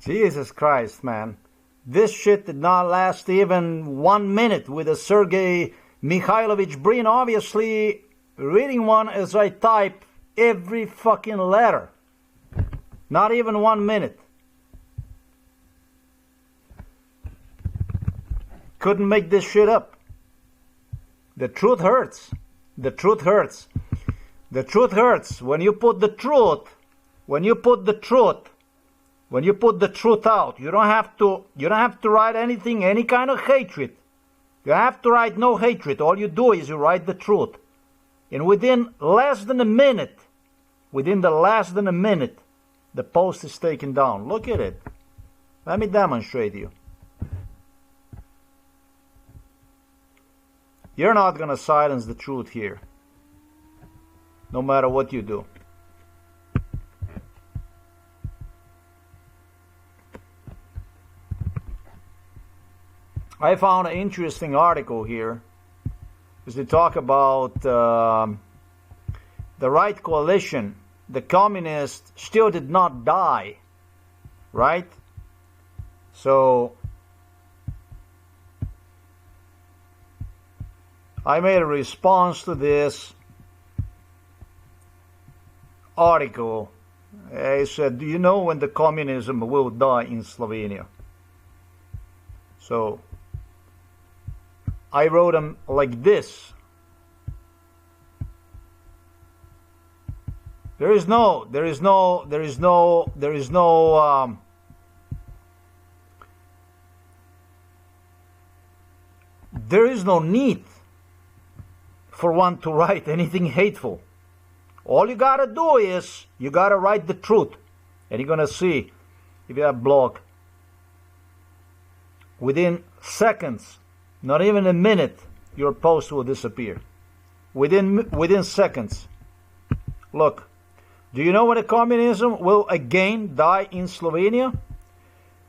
Jesus Christ, man. This shit did not last even 1 minute with a Sergey Mikhailovich Brin obviously reading one as I type every fucking letter. Not even 1 minute. Couldn't make this shit up. The truth hurts. The truth hurts. The truth hurts. When you put the truth out, you don't have to write anything, any kind of hatred. You have to write no hatred. All you do is you write the truth. And within less than a minute, the post is taken down. Look at it. Let me demonstrate you. You're not going to silence the truth here, no matter what you do. I found an interesting article here as they talk about the right coalition. The communists still did not die, right? So I made a response to this article. I said, do you know when the communism will die in Slovenia? So I wrote them like this. There is no need for one to write anything hateful. All you gotta do is, you gotta write the truth. And you're gonna see, if you have a blog, within seconds, not even a minute, your post will disappear. Within seconds. Look, do you know when the communism will again die in Slovenia?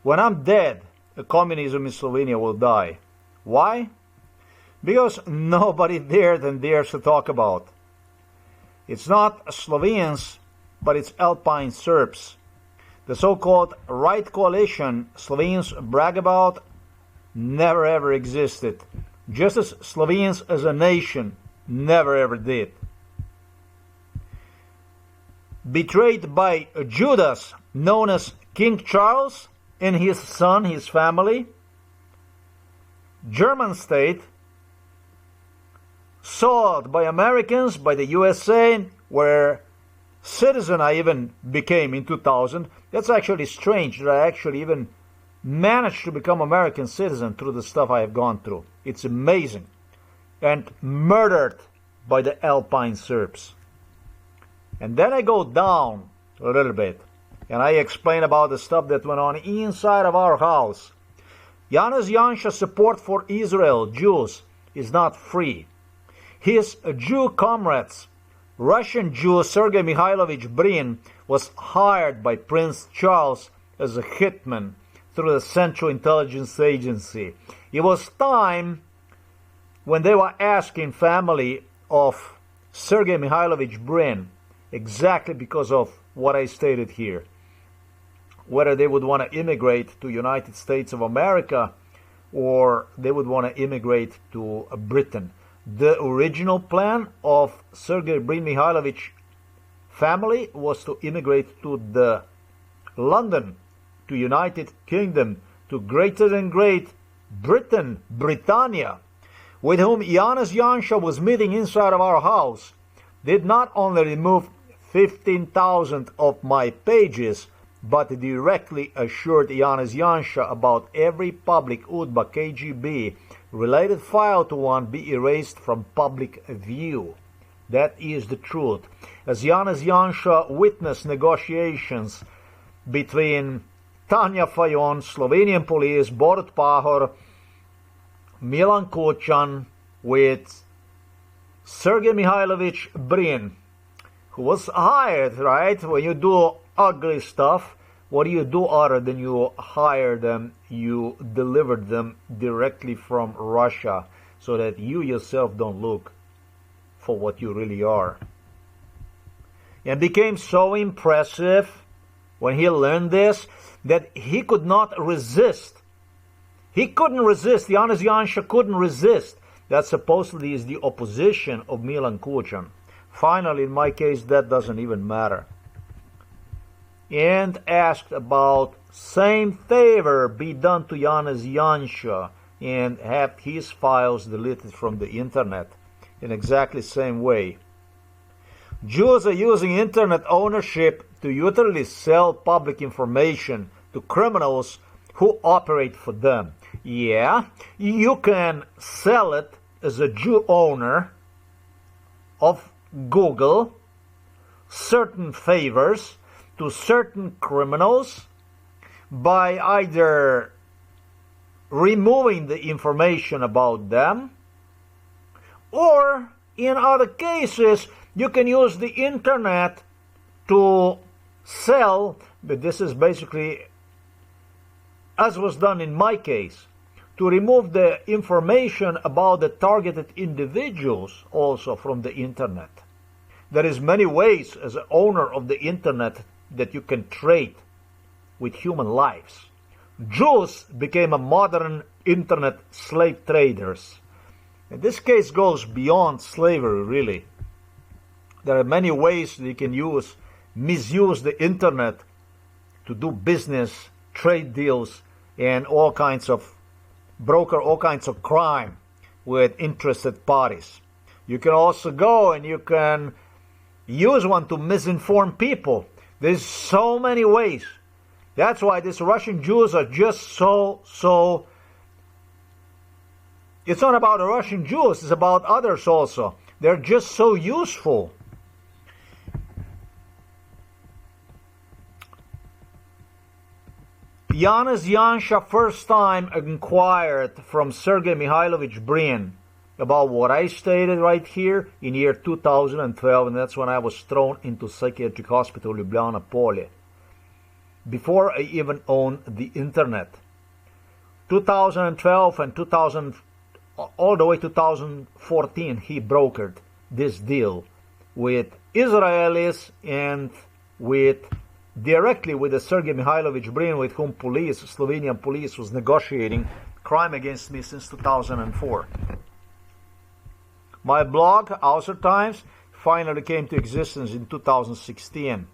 When I'm dead, the communism in Slovenia will die. Why? Because nobody dares to talk about. It's not Slovenes, but it's Alpine Serbs. The so-called right coalition Slovenes brag about never ever existed. Just as Slovenes as a nation never ever did. Betrayed by Judas, known as King Charles, and his son, his family. German state, sold by Americans, by the USA, where citizen I even became in 2000. That's actually strange that I actually even managed to become American citizen through the stuff I have gone through. It's amazing. And murdered by the Alpine Serbs. And then I go down a little bit and I explain about the stuff that went on inside of our house. Janez Janša's support for Israel, Jews, is not free. His Jew comrades, Russian Jew Sergey Mikhailovich Brin, was hired by Prince Charles as a hitman through the Central Intelligence Agency. It was time when they were asking family of Sergey Mikhailovich Brin, exactly because of what I stated here, whether they would want to immigrate to United States of America or they would want to immigrate to Britain. The original plan of Sergey Brin Mikhailovich family was to immigrate to the London, to United Kingdom, to greater than Great Britain, Britannia, with whom Janez Janša was meeting inside of our house, did not only remove 15,000 of my pages, but directly assured Janez Janša about every public UDBA KGB related file to one be erased from public view. That is the truth. As Janez Janša witnessed negotiations between Tanja Fajon, Slovenian police, Borut Pahor, Milan Kučan, with Sergey Mikhailovich Brin, who was hired, right? When you do ugly stuff, what do you do other than you hire them? You delivered them directly from Russia so that you yourself don't look for what you really are. And became so impressive when he learned this. that he could not resist. He couldn't resist. Janez Janša couldn't resist. That supposedly is the opposition of Milan Kučan. Finally, in my case, that doesn't even matter. And asked about same favor be done to Janez Janša and have his files deleted from the internet in exactly same way. Jews are using internet ownership to utterly sell public information to criminals who operate for them. Yeah, you can sell it as a Jew owner of Google, certain favors to certain criminals by either removing the information about them, or in other cases you can use the internet to sell, but this is basically, as was done in my case, to remove the information about the targeted individuals also from the internet. There is many ways as an owner of the internet that you can trade with human lives. Jews became a modern internet slave traders. And this case goes beyond slavery, really. There are many ways that you can misuse the internet to do business, trade deals, and all kinds of crime with interested parties. You can also go and you can use one to misinform people. There's so many ways. That's why these Russian Jews are just so... It's not about the Russian Jews, it's about others also. They're just so useful. Janez Janša first time inquired from Sergey Mikhailovich Brin about what I stated right here in year 2012, and that's when I was thrown into psychiatric hospital Ljubljana Polje, before I even owned the internet. 2012 and all the way 2014, he brokered this deal with Israelis and directly with the Sergey Mikhailovich Brin, with whom Slovenian police was negotiating crime against me since 2004. My blog, Außer Times, finally came to existence in 2016.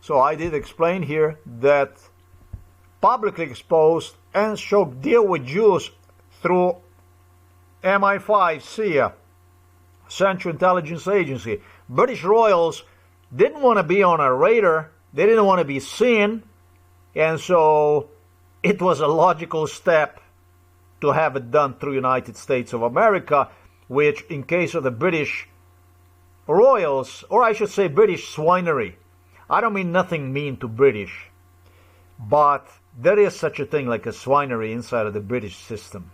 So I did explain here that publicly exposed and struck deal with Jews through MI5, CIA, Central Intelligence Agency. British royals didn't want to be on a radar, they didn't want to be seen, and so it was a logical step to have it done through United States of America, which in case of the British royals, or I should say British swinery, I don't mean nothing mean to British, but there is such a thing like a swinery inside of the British system.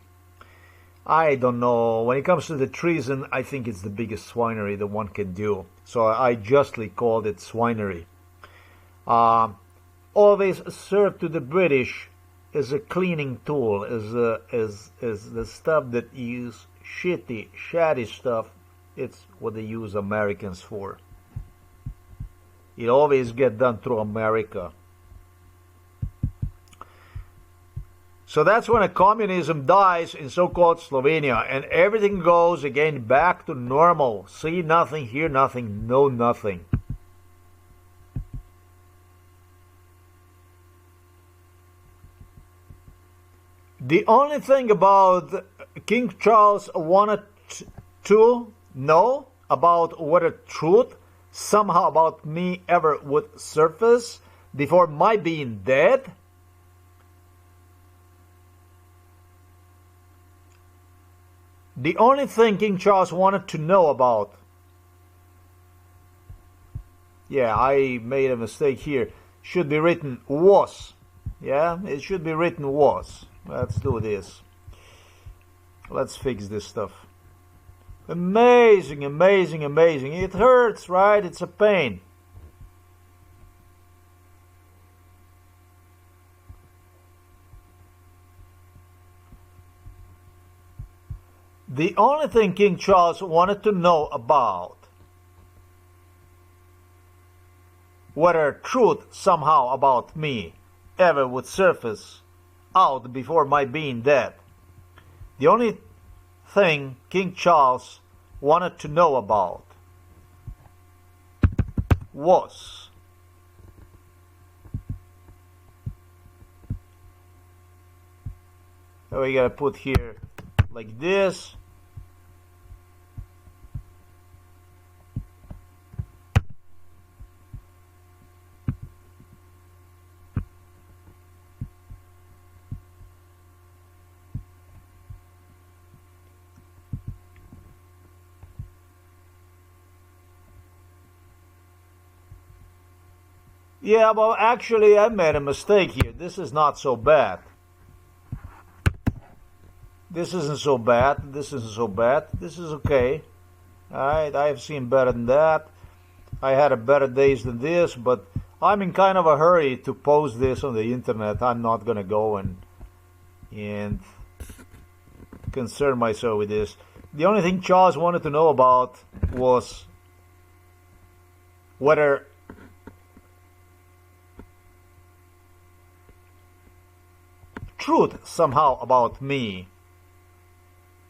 I don't know. When it comes to the treason, I think it's the biggest swinery that one can do. So I justly called it swinery. Always served to the British as a cleaning tool, as the stuff that use shoddy stuff. It's what they use Americans for. It always gets done through America. So that's when a communism dies in so-called Slovenia, and everything goes again back to normal. See nothing, hear nothing, know nothing. The only thing about King Charles wanted to know about whether truth somehow about me ever would surface before my being dead, the only thing King Charles wanted to know about, yeah, I made a mistake here, should be written was. Yeah, it should be written was. Let's do this. Let's fix this stuff. Amazing, amazing, amazing. It hurts, right? It's a pain. The only thing King Charles wanted to know about whether truth somehow about me ever would surface out before my being dead. The only thing King Charles wanted to know about was we gotta put here like this. Yeah, but actually I made a mistake here. This is not so bad. This isn't so bad. This isn't so bad. This is okay. Alright, I have seen better than that. I had a better days than this, but I'm in kind of a hurry to post this on the internet. I'm not gonna go and concern myself with this. The only thing Charles wanted to know about was whether truth somehow about me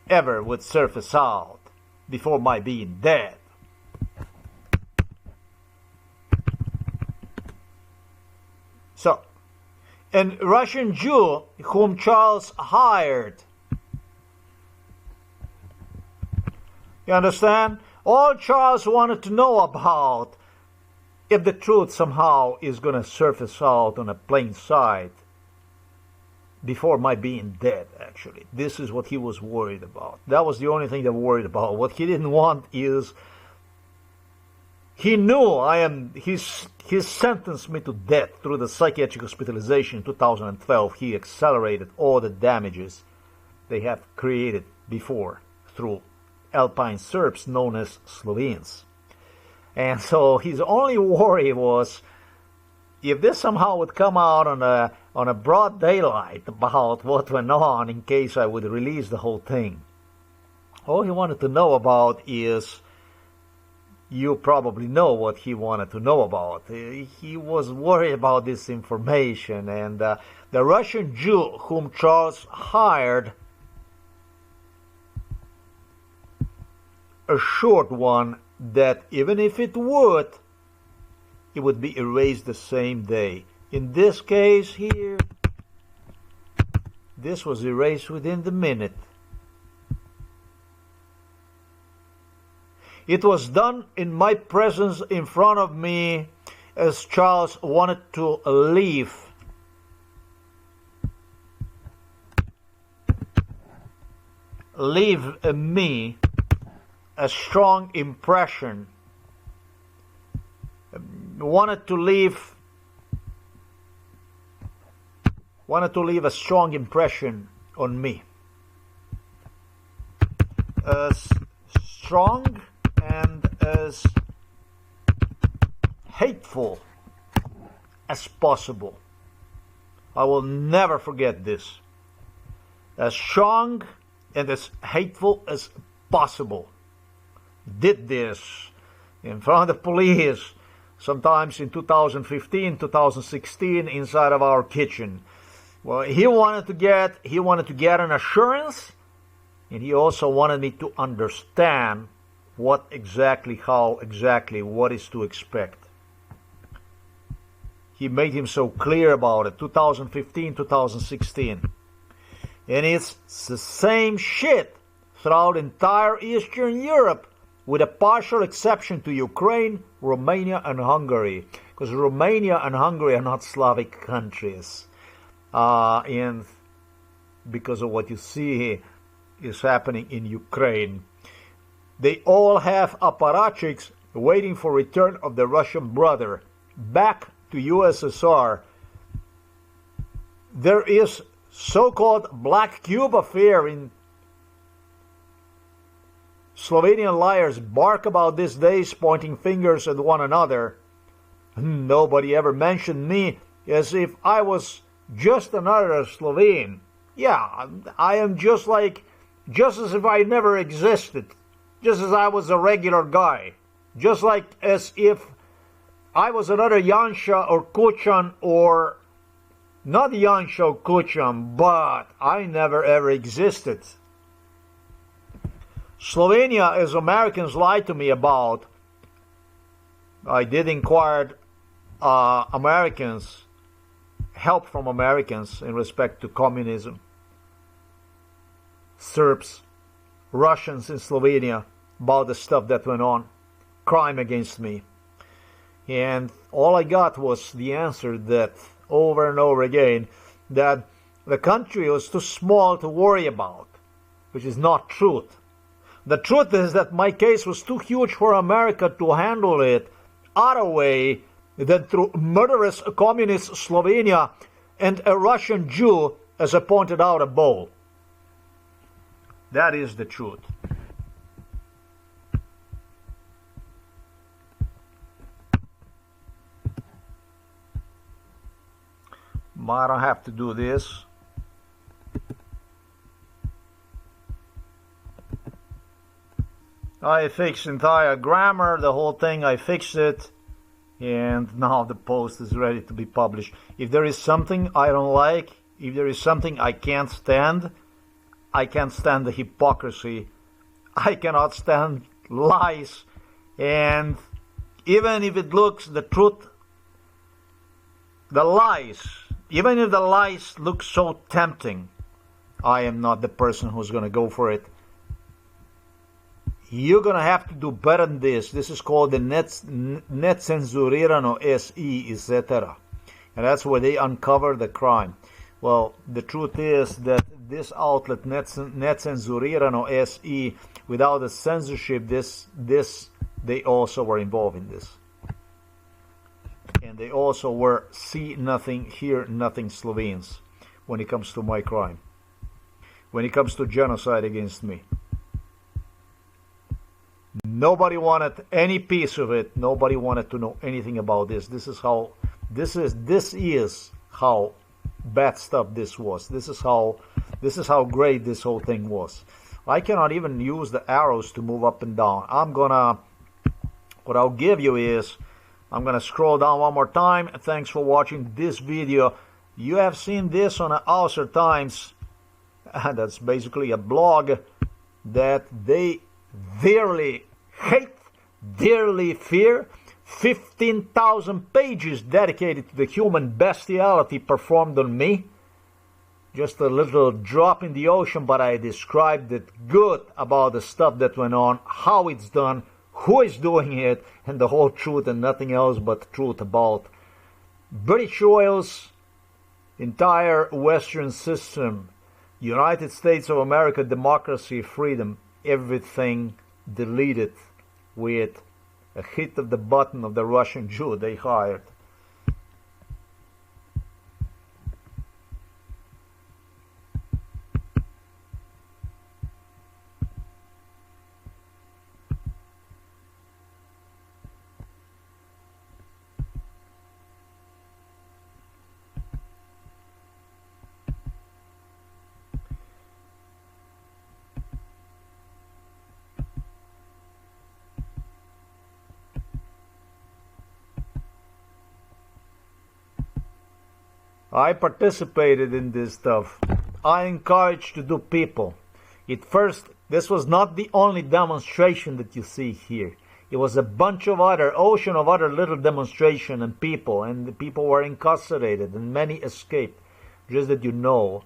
ever would surface out before my being dead. So, a Russian Jew whom Charles hired. You understand? All Charles wanted to know about, if the truth somehow is going to surface out on a plain sight before my being dead, actually. This is what he was worried about. That was the only thing they were worried about. What he didn't want is, he knew he sentenced me to death through the psychiatric hospitalization in 2012. He accelerated all the damages they have created before through Alpine Serbs known as Slovenes. And so his only worry was, if this somehow would come out on a broad daylight about what went on, in case I would release the whole thing. All he wanted to know about is, you probably know what he wanted to know about. He was worried about this information, and the Russian Jew whom Charles hired, assured one that even if it would be erased the same day. In this case here, this was erased within the minute. It was done in my presence, in front of me, as Charles wanted to leave me a strong impression. Wanted to leave a strong impression on me, as strong and as hateful as possible. I will never forget this. As strong and as hateful as possible. Did this in front of the police, sometimes in 2015, 2016, inside of our kitchen. Well, he wanted to get an assurance, and he also wanted me to understand what exactly what is to expect. He made him so clear about it, 2015, 2016. And it's the same shit throughout entire Eastern Europe, with a partial exception to Ukraine, Romania, and Hungary. Because Romania and Hungary are not Slavic countries. And because of what you see is happening in Ukraine. They all have apparatchiks waiting for return of the Russian brother back to USSR. There is so-called Black Cube affair in Slovenian liars bark about these days, pointing fingers at one another. Nobody ever mentioned me as if I was just another Slovene. Yeah, I am just as if I never existed. Just as I was a regular guy. Just like as if I was another Janša or Kuchan, or not Janša or Kuchan, but I never ever existed. Slovenia, as Americans lied to me about, I did inquire Americans, help from Americans in respect to communism. Serbs, Russians in Slovenia, about the stuff that went on, crime against me. And all I got was the answer that over and over again, that the country was too small to worry about, which is not truth. The truth is that my case was too huge for America to handle it other way than through murderous communist Slovenia and a Russian Jew, as I pointed out above. That is the truth. I don't have to do this. I fixed entire grammar, the whole thing, I fixed it. And now the post is ready to be published. If there is something I don't like, if there is something I can't stand the hypocrisy. I cannot stand lies. And even if it looks the truth, the lies, even if the lies look so tempting, I am not the person who's going to go for it. You're going to have to do better than this. This is called the Necenzurirano SE, etc. And that's where they uncover the crime. Well, the truth is that this outlet, Necenzurirano SE, without the censorship, they also were involved in this. And they also were see nothing, hear nothing Slovenes when it comes to my crime. When it comes to genocide against me. Nobody wanted any piece of it. Nobody wanted to know anything about this. This is how bad stuff this was. This is how great this whole thing was. I cannot even use the arrows to move up and down. What I'll give you is, I'm gonna scroll down one more time. Thanks for watching this video. You have seen this on Außer Times. That's basically a blog that they dearly hate, dearly fear. 15,000 pages dedicated to the human bestiality performed on me. Just a little drop in the ocean, but I described it good about the stuff that went on, how it's done, who is doing it, and the whole truth and nothing else but truth about British oil's entire Western system, United States of America, democracy, freedom, everything deleted with a hit of the button of the Russian Jew they hired. I participated in this stuff. I encouraged to do people. This was not the only demonstration that you see here. It was a bunch of ocean of other little demonstration and the people were incarcerated and many escaped. Just that you know,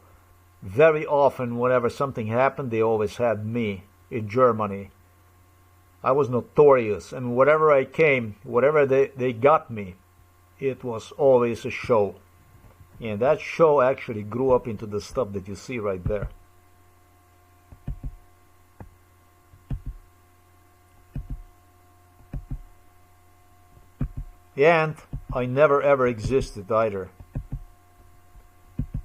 very often whenever something happened, they always had me in Germany. I was notorious, and wherever I came, whatever they got me, it was always a show. And that show actually grew up into the stuff that you see right there. And I never ever existed either.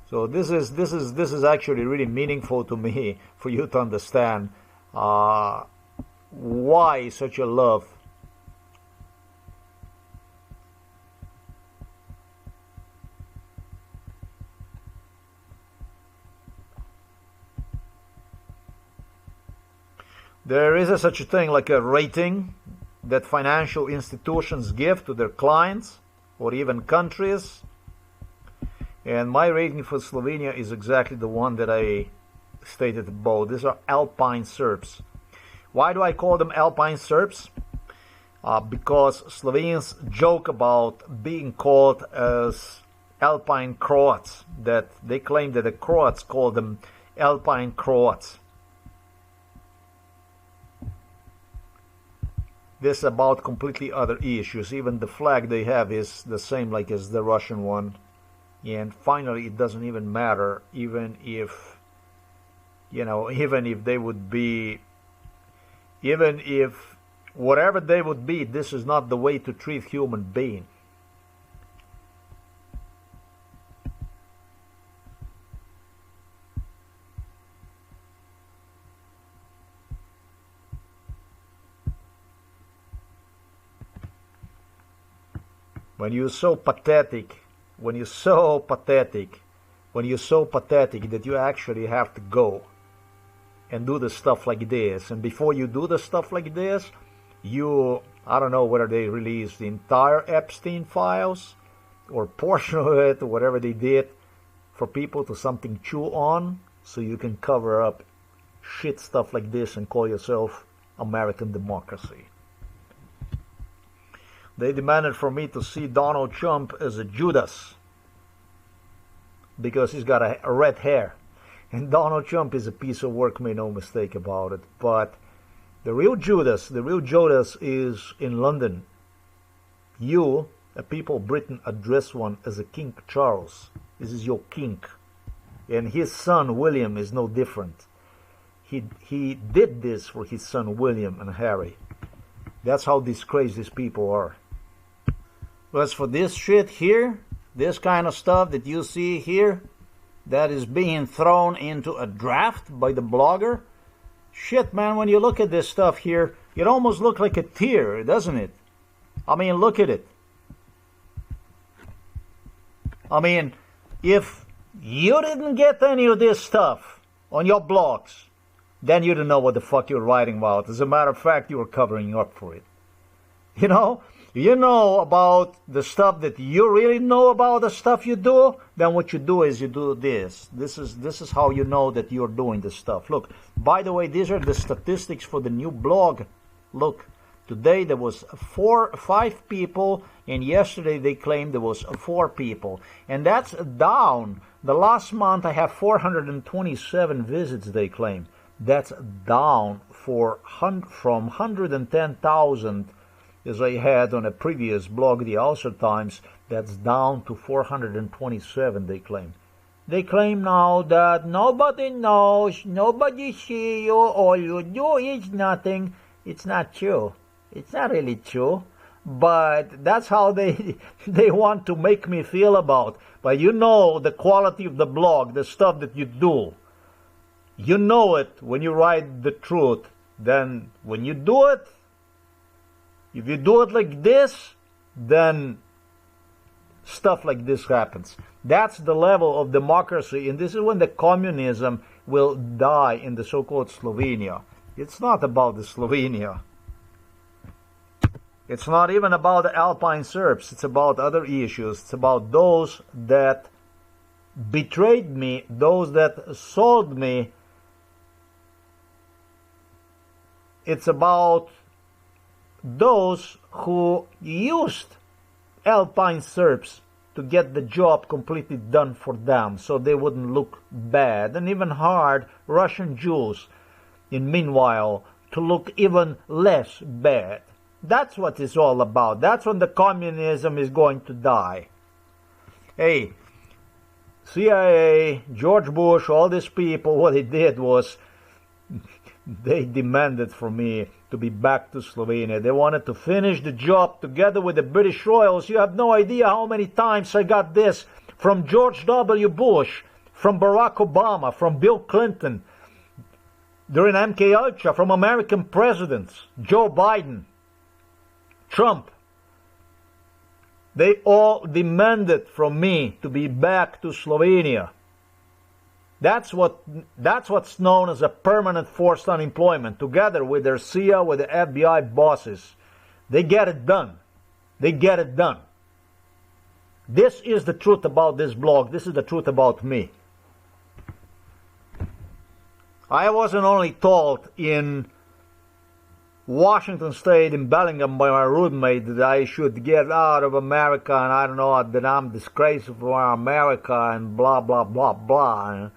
So this is actually really meaningful to me for you to understand why such a love. There is such a thing like a rating that financial institutions give to their clients or even countries. And my rating for Slovenia is exactly the one that I stated above. These are Alpine Serbs. Why do I call them Alpine Serbs? Because Slovenians joke about being called as Alpine Croats, that they claim that the Croats call them Alpine Croats. This is about completely other issues. Even the flag they have is the same like as the Russian one. And finally, it doesn't even matter, even if, you know, even if they would be, even if whatever they would be, this is not the way to treat human being. When you're so pathetic, when you're so pathetic that you actually have to go and do the stuff like this, and before you do the stuff like this, I don't know whether they released the entire Epstein files or portion of it or whatever they did for people to something chew on, so you can cover up shit stuff like this and call yourself American democracy. They demanded for me to see Donald Trump as a Judas because he's got a red hair. And Donald Trump is a piece of work, make no mistake about it. But the real Judas is in London. You, a people of Britain, address one as a King Charles. This is your king. And his son, William, is no different. He did this for his son, William and Harry. That's how disgraced these people are. As for this shit here, this kind of stuff that you see here, that is being thrown into a draft by the blogger, shit, man, when you look at this stuff here, it almost looks like a tear, doesn't it? I mean, look at it. I mean, if you didn't get any of this stuff on your blogs, then you don't know what the fuck you're writing about. As a matter of fact, you were covering up for it. You know about the stuff that you really know about the stuff you do, then what you do is you do this. This is how you know that you're doing this stuff. Look, by the way, these are the statistics for the new blog. Look, today there was 5 people, and yesterday they claimed there was 4 people. And that's down. The last month I have 427 visits, they claim. That's down from 110,000 as I had on a previous blog, the Ulster Times. That's down to 427, they claim. They claim now that nobody knows, nobody sees you, all you do is nothing. It's not true. It's not really true. But that's how they want to make me feel about. But you know the quality of the blog, the stuff that you do. You know it when you write the truth. Then when you do it, if you do it like this, then stuff like this happens. That's the level of democracy, and this is when the communism will die in the so-called Slovenia. It's not about the Slovenia. It's not even about the Alpine Serbs. It's about other issues. It's about those that betrayed me, those that sold me. It's about those who used Alpine Serbs to get the job completely done for them so they wouldn't look bad, and even hard Russian Jews, in meanwhile, to look even less bad. That's what it's all about. That's when the communism is going to die. Hey, CIA, George Bush, all these people, what they did was they demanded from me to be back to Slovenia. They wanted to finish the job together with the British Royals. You have no idea how many times I got this from George W. Bush, from Barack Obama, from Bill Clinton, during MK Ultra, from American presidents, Joe Biden, Trump. They all demanded from me to be back to Slovenia. That's what's known as a permanent forced unemployment, together with their CIA, with the FBI bosses. They get it done. They get it done. This is the truth about this blog. This is the truth about me. I wasn't only told in Washington State, in Bellingham, by my roommate that I should get out of America, and I don't know, that I'm disgraceful for America, and blah, blah, blah, blah.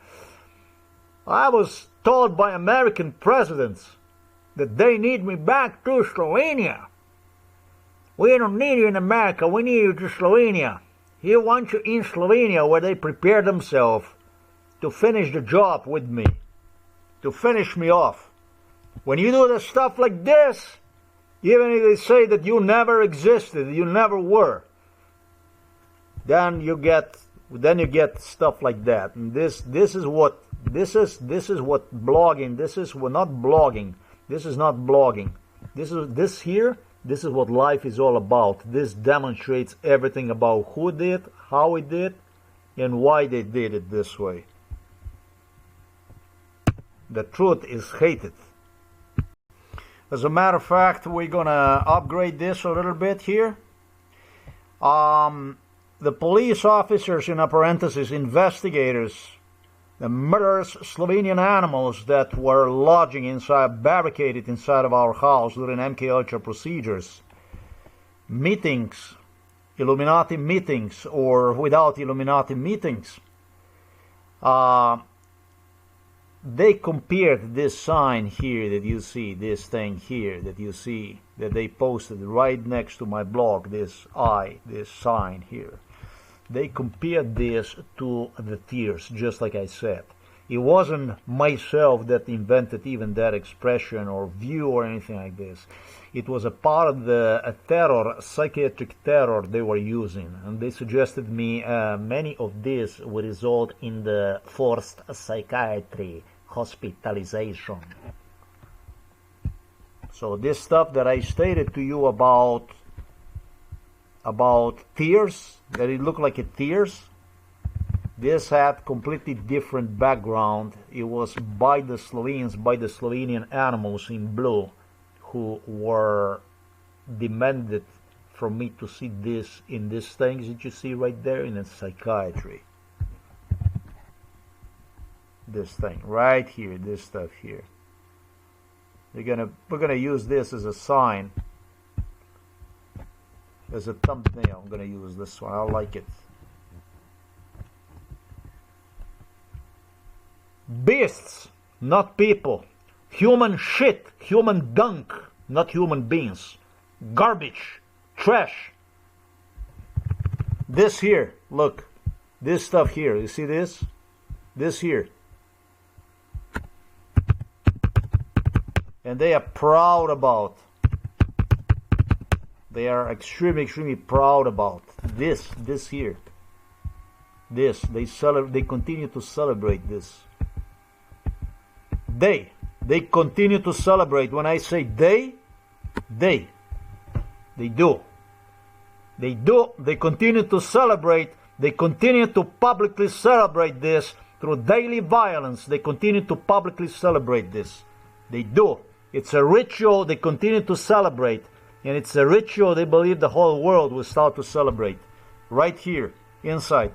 I was told by American presidents that they need me back to Slovenia. We don't need you in America, we need you to Slovenia. He wants you in Slovenia, where they prepare themselves to finish the job with me, to finish me off. When you do the stuff like this, even if they say that you never existed, you never were, then you get stuff like that. And this is what blogging. This is not blogging. This is not blogging. This is what life is all about. This demonstrates everything about who did, how it did, and why they did it this way. The truth is hated. As a matter of fact, we're gonna upgrade this a little bit here. The police officers, in parentheses, investigators, the murderous Slovenian animals that were lodging inside, barricaded inside of our house during MK Ultra procedures, meetings, Illuminati meetings, or without Illuminati meetings, they compared this sign here that you see, this thing here that you see, that they posted right next to my blog, this sign here. They compared this to the tears, just like I said. It wasn't myself that invented even that expression or view or anything like this. It was a part of the terror, psychiatric terror they were using. And they suggested me many of these would result in the forced psychiatry, hospitalization. So this stuff that I stated to you about tears, that it looked like a tears, this had completely different background. It was by the Slovenes, by the Slovenian animals in blue, who were demanded from me to see this in these things that you see right there in the psychiatry. This thing right here, this stuff here. We're gonna use this as a sign, as a thumbnail. I'm gonna use this one. I like it. Beasts, not people. Human shit, human gunk, not human beings. Garbage, trash. This here, look, this stuff here. You see this? This here. And they are proud about. They are extremely, extremely proud about this here. This, they continue to celebrate this. They continue to celebrate. When I say they do. They continue to celebrate. They continue to publicly celebrate this through daily violence. They continue to publicly celebrate this. They do. It's a ritual they continue to celebrate. And it's a ritual they believe the whole world will start to celebrate. Right here, inside.